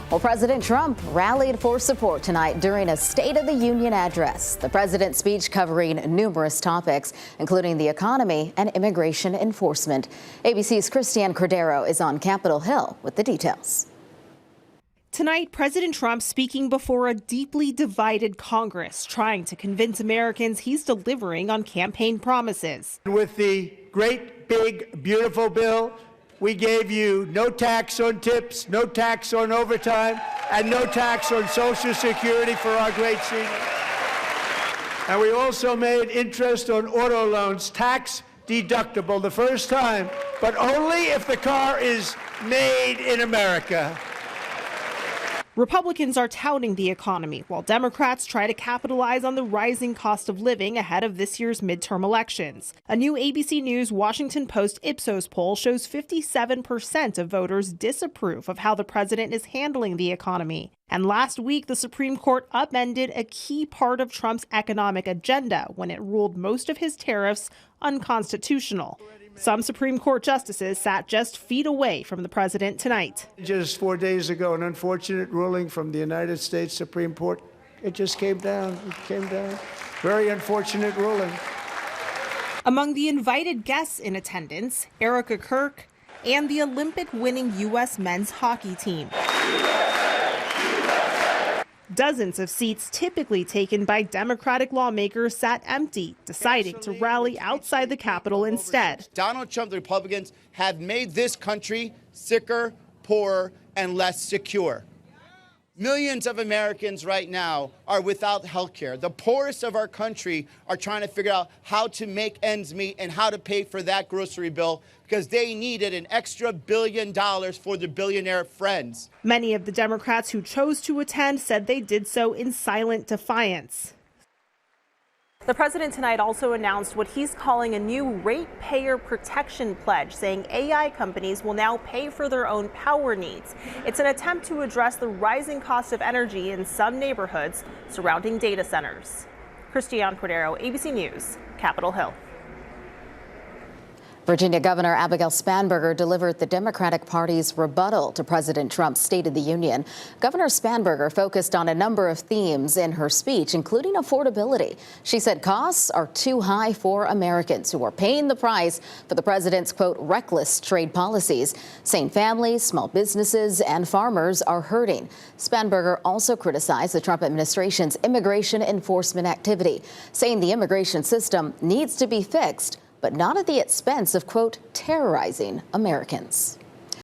Well, President Trump rallied for support tonight during a State of the Union address. The president's speech covering numerous topics, including the economy and immigration enforcement. ABC's Christiane Cordero is on Capitol Hill with the details. Tonight, President Trump speaking before a deeply divided Congress, trying to convince Americans he's delivering on campaign promises. With the great, big, beautiful bill, we gave you no tax on tips, no tax on overtime, and no tax on Social Security for our great seniors. And we also made interest on auto loans tax deductible the first time, but only if the car is made in America. Republicans are touting the economy, while Democrats try to capitalize on the rising cost of living ahead of this year's midterm elections. A new ABC News Washington Post Ipsos poll shows 57% of voters disapprove of how the president is handling the economy. And last week, the Supreme Court upended a key part of Trump's economic agenda when it ruled most of his tariffs unconstitutional. Some Supreme Court justices sat just feet away from the president tonight. Just 4 days ago, an unfortunate ruling from the United States Supreme Court. It just came down. It came down. Very unfortunate ruling. Among the invited guests in attendance, Erica Kirk and the Olympic-winning U.S. men's hockey team. Dozens of seats typically taken by Democratic lawmakers sat empty, deciding to rally outside the Capitol instead. Donald Trump, the Republicans, have made this country sicker, poorer, and less secure. Millions of Americans right now are without health care. The poorest of our country are trying to figure out how to make ends meet and how to pay for that grocery bill because they needed an extra $1 billion for their billionaire friends. Many of the Democrats who chose to attend said they did so in silent defiance. The president tonight also announced what he's calling a new ratepayer protection pledge, saying AI companies will now pay for their own power needs. It's an attempt to address the rising cost of energy in some neighborhoods surrounding data centers. Christiane Cordero, ABC News, Capitol Hill. Virginia Governor Abigail Spanberger delivered the Democratic Party's rebuttal to President Trump's State of the Union. Governor Spanberger focused on a number of themes in her speech, including affordability. She said costs are too high for Americans who are paying the price for the president's, quote, reckless trade policies, saying families, small businesses and farmers are hurting. Spanberger also criticized the Trump administration's immigration enforcement activity, saying the immigration system needs to be fixed, but not at the expense of, quote, terrorizing Americans.